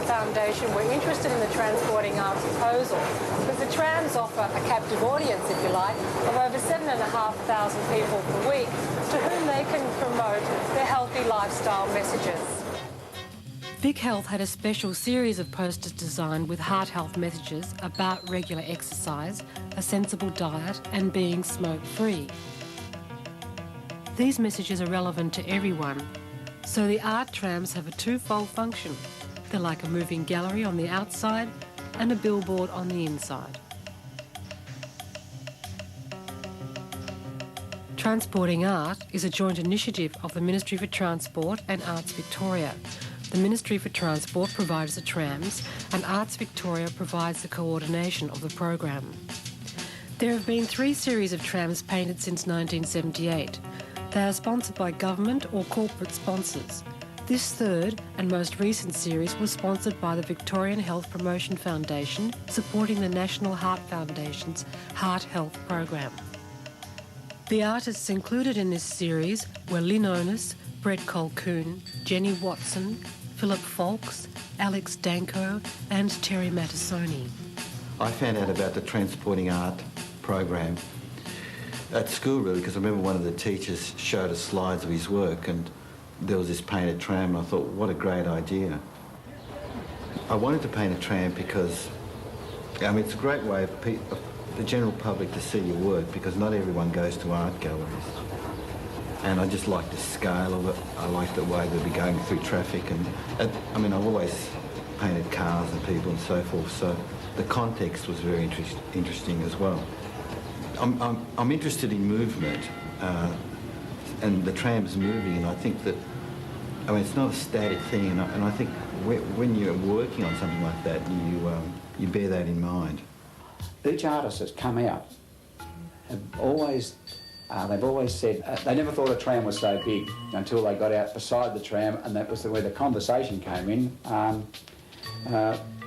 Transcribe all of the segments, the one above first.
Foundation were interested in the Transporting Arts proposal because the trams offer a captive audience, if you like, of over 7,500 people per week to whom they can promote their healthy lifestyle messages. Vic Health had a special series of posters designed with heart health messages about regular exercise, a sensible diet and being smoke-free. These messages are relevant to everyone, so the art trams have a twofold function. They're like a moving gallery on the outside and a billboard on the inside. Transporting Art is a joint initiative of the Ministry for Transport and Arts Victoria. The Ministry for Transport provides the trams and Arts Victoria provides the coordination of the program. There have been 3 series of trams painted since 1978. They are sponsored by government or corporate sponsors. This third and most recent series was sponsored by the Victorian Health Promotion Foundation, supporting the National Heart Foundation's Heart Health program. The artists included in this series were Lynn Onus, Brett Colquhoun, Jenny Watson, Philip Foulkes, Alex Danko and Terry Mattisoni. I found out about the Transporting Art program at school, really, because I remember one of the teachers showed us slides of his work and there was this painted tram and I thought, what a great idea. I wanted to paint a tram because, it's a great way of the general public to see your work because not everyone goes to art galleries. And I just like the scale of it. I like the way they'll be going through traffic and, I've always painted cars and people and so forth, so the context was very interesting as well. I'm interested in movement. And the tram's moving, and I think that, it's not a static thing, and I think when you're working on something like that, you bear that in mind. Each artist that's come out have always, they've always said, they never thought a tram was so big until they got out beside the tram, and that was where the conversation came in.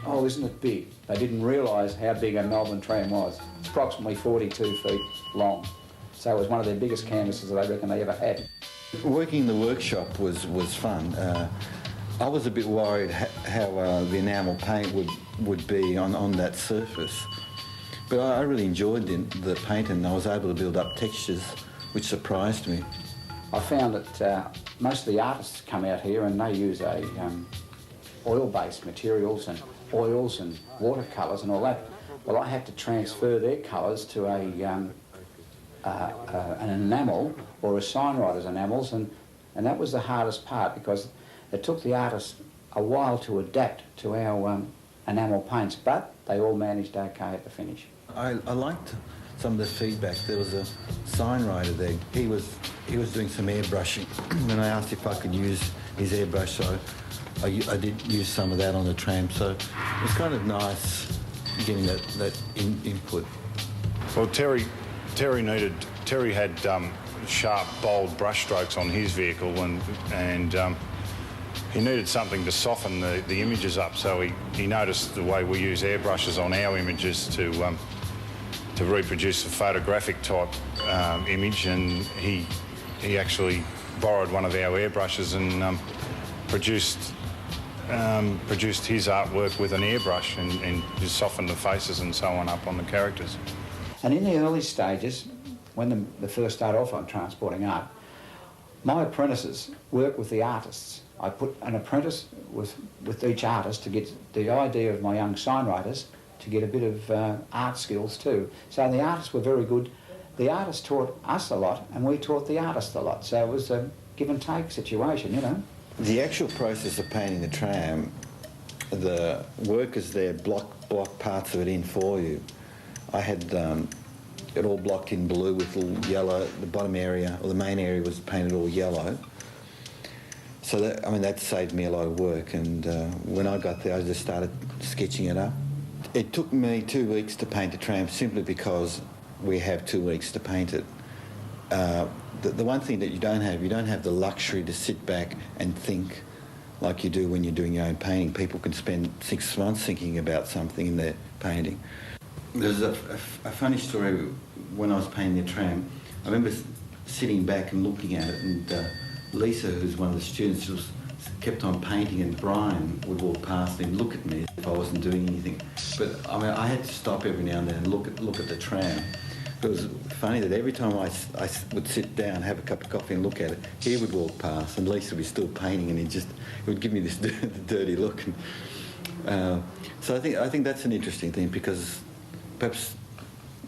Oh, isn't it big? They didn't realise how big a Melbourne tram was. It's approximately 42 feet long. So it was one of their biggest canvases that I reckon they ever had. Working in the workshop was fun. I was a bit worried how the enamel paint would be on that surface. But I really enjoyed the paint and I was able to build up textures, which surprised me. I found that most of the artists come out here and they use oil-based materials and oils and watercolours and all that. Well, I had to transfer their colours to an enamel or a signwriter's enamels, and that was the hardest part because it took the artists a while to adapt to our enamel paints, but they all managed okay at the finish. I liked some of the feedback. There was a signwriter there. He was doing some airbrushing, and I asked if I could use his airbrush, so I did use some of that on the tram. So it was kind of nice getting that input. Well, Terry had sharp, bold brush strokes on his vehicle, and he needed something to soften the images up. So he noticed the way we use airbrushes on our images to reproduce a photographic type image, and he actually borrowed one of our airbrushes and produced his artwork with an airbrush and just softened the faces and so on up on the characters. And in the early stages, when they first started off on Transporting Art, my apprentices worked with the artists. I put an apprentice with each artist to get the idea of my young signwriters to get a bit of art skills too. So the artists were very good. The artists taught us a lot and we taught the artists a lot. So it was a give and take situation, you know. The actual process of painting the tram, the workers there block parts of it in for you. I had it all blocked in blue with little yellow. The bottom area, or the main area, was painted all yellow. So that saved me a lot of work. And when I got there, I just started sketching it up. It took me 2 weeks to paint the tram simply because we have 2 weeks to paint it. The one thing that you don't have the luxury to sit back and think like you do when you're doing your own painting. People can spend 6 months thinking about something in their painting. There's a funny story when I was painting the tram. I remember sitting back and looking at it, and Lisa, who's one of the students, kept on painting, and Brian would walk past and look at me if I wasn't doing anything. But I had to stop every now and then and look at the tram. It was funny that every time I would sit down, have a cup of coffee and look at it, he would walk past and Lisa would be still painting, and he would give me this dirty look. And, so I think that's an interesting thing, because perhaps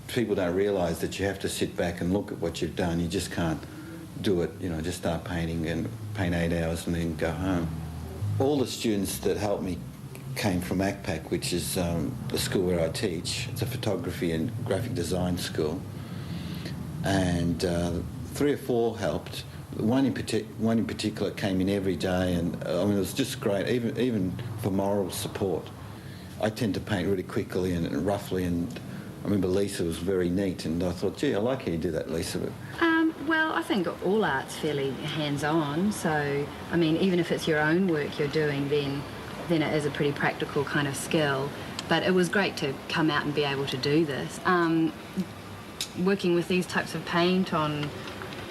people don't realise that you have to sit back and look at what you've done. You just can't do it, just start painting and paint 8 hours and then go home. All the students that helped me came from ACPAC, which is the school where I teach. It's a photography and graphic design school. And 3 or 4 helped. One in particular came in every day, and it was just great, even for moral support. I tend to paint really quickly and roughly, and I remember Lisa was very neat, and I thought, gee, I like how you do that, Lisa. Well, I think all art's fairly hands-on, so, I mean, even if it's your own work you're doing, then it is a pretty practical kind of skill. But it was great to come out and be able to do this. Working with these types of paint on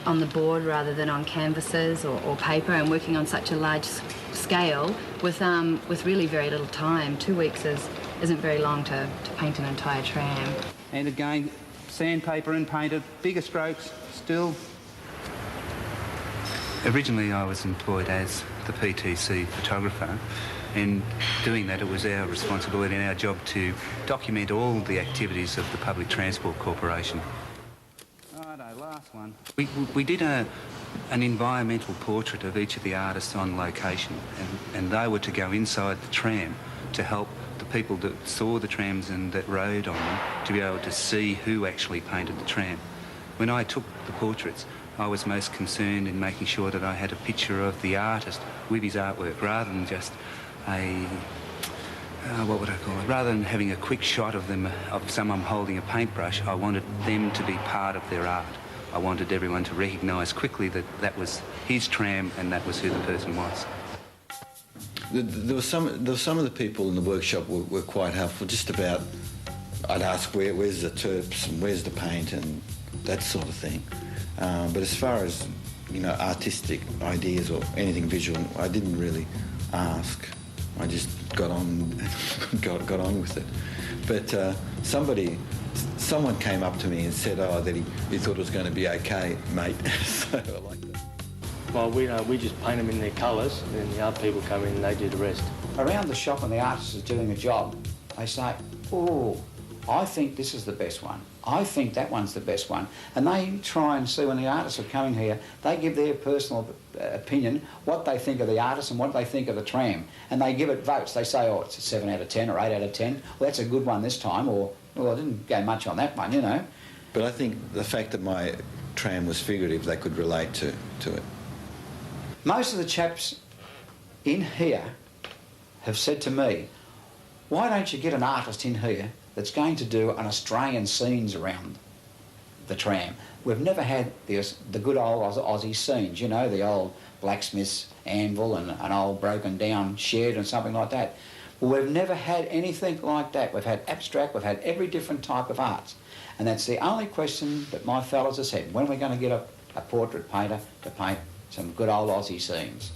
the board rather than on canvases or paper, and working on such a large scale with really very little time. 2 weeks isn't very long to paint an entire tram. And again, sandpaper and painted, bigger strokes still. Originally I was employed as the PTC photographer, and doing that, it was our responsibility and our job to document all the activities of the Public Transport Corporation. Righto, last one. We did an environmental portrait of each of the artists on location, and they were to go inside the tram to help the people that saw the trams and that rode on them to be able to see who actually painted the tram. When I took the portraits, I was most concerned in making sure that I had a picture of the artist with his artwork, rather than just what would I call it? Rather than having a quick shot of them, of someone holding a paintbrush, I wanted them to be part of their art. I wanted everyone to recognise quickly that that was his tram and that was who the person was. There were some of the people in the workshop were quite helpful. Just about, I'd ask where's the terps and where's the paint and that sort of thing. But as far as artistic ideas or anything visual, I didn't really ask. I just got on with it. But someone came up to me and said, that he thought it was going to be okay, mate. So I like that. Well, we just paint them in their colours, and then the other people come in and they do the rest. Around the shop when the artist is doing a job, they say, oh, I think this is the best one. I think that one's the best one. And they try and see, when the artists are coming here, they give their personal opinion, what they think of the artist and what they think of the tram. And they give it votes. They say, oh, it's a 7 out of 10 or 8 out of 10. Well, that's a good one this time. Or, well, I didn't go much on that one, But I think the fact that my tram was figurative, they could relate to it. Most of the chaps in here have said to me, why don't you get an artist in here that's going to do an Australian scenes around the tram? We've never had the good old Aussie scenes, the old blacksmith's anvil and an old broken down shed and something like that. Well, we've never had anything like that. We've had abstract, we've had every different type of arts. And that's the only question that my fellows have said, when are we going to get a portrait painter to paint some good old Aussie scenes?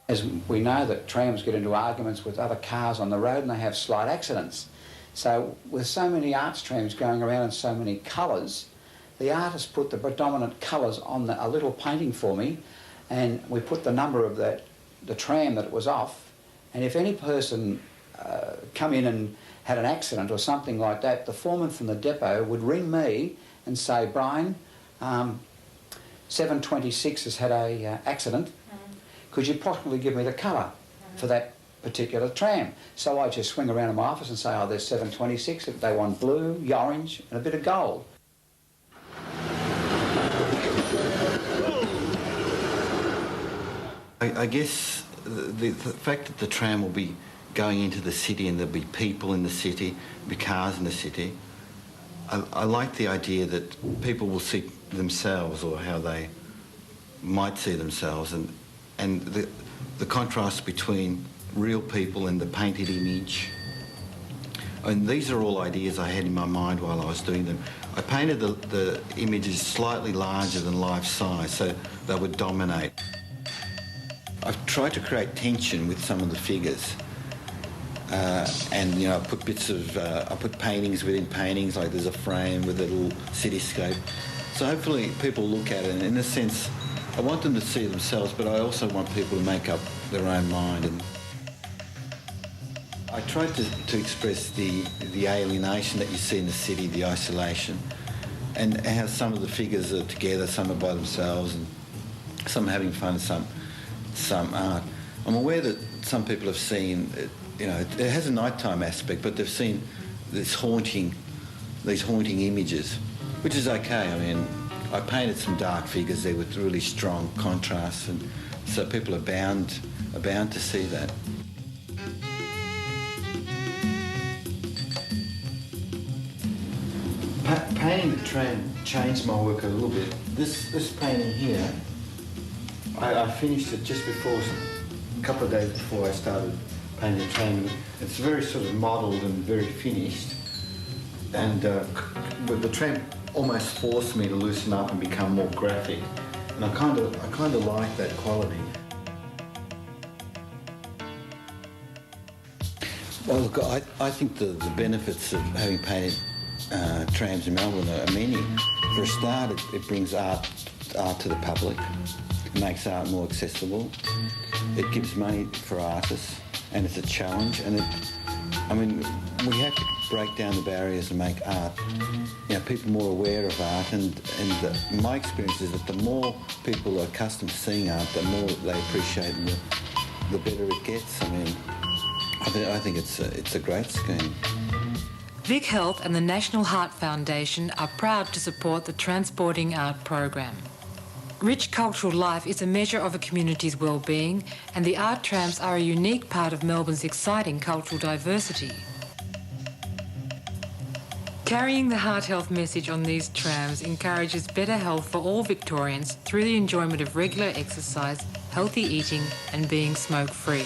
As we know that trams get into arguments with other cars on the road and they have slight accidents. So with so many arts trams going around in so many colours, the artist put the predominant colours on a little painting for me, and we put the number of the tram that it was off, and if any person come in and had an accident or something like that, the foreman from the depot would ring me and say, Brian, 726 has had a accident. Could you possibly give me the colour? for that particular tram. So I just swing around in my office and say, oh, there's 726, if they want blue, orange and a bit of gold. I guess the fact that the tram will be going into the city and there'll be people in the city, there'll be cars in the city, I like the idea that people will see themselves or how they might see themselves, and the contrast between real people and the painted image. And these are all ideas I had in my mind while I was doing them. I painted the images slightly larger than life size so they would dominate. I've tried to create tension with some of the figures. And, you know, I put bits of, I put paintings within paintings, like there's a frame with a little cityscape. So hopefully people look at it, and in a sense, I want them to see themselves, but I also want people to make up their own mind. And I tried to express the alienation that you see in the city, the isolation, and how some of the figures are together, some are by themselves, and some having fun, some aren't. I'm aware that some people have seen, you know, it has a nighttime aspect, but they've seen these haunting images, which is okay. I mean, I painted some dark figures there with really strong contrasts, and so people are bound to see that. Painting the tram changed my work a little bit. This painting here, I finished it just before, a couple of days before I started painting the tram. It's very sort of modelled and very finished, and but the tram almost forced me to loosen up and become more graphic, and I kind of like that quality. Well, look, I think the benefits of having painted trams in Melbourne are many. For a start, it brings art to the public. It makes art more accessible. It gives money for artists, and it's a challenge. And I mean, we have to break down the barriers and make art, you know, people more aware of art. And my experience is that the more people are accustomed to seeing art, the more they appreciate it, the better it gets. I mean, I think it's a great scheme. Vic Health and the National Heart Foundation are proud to support the Transporting Art program. Rich cultural life is a measure of a community's well-being, and the art trams are a unique part of Melbourne's exciting cultural diversity. Carrying the heart health message on these trams encourages better health for all Victorians through the enjoyment of regular exercise, healthy eating and being smoke-free.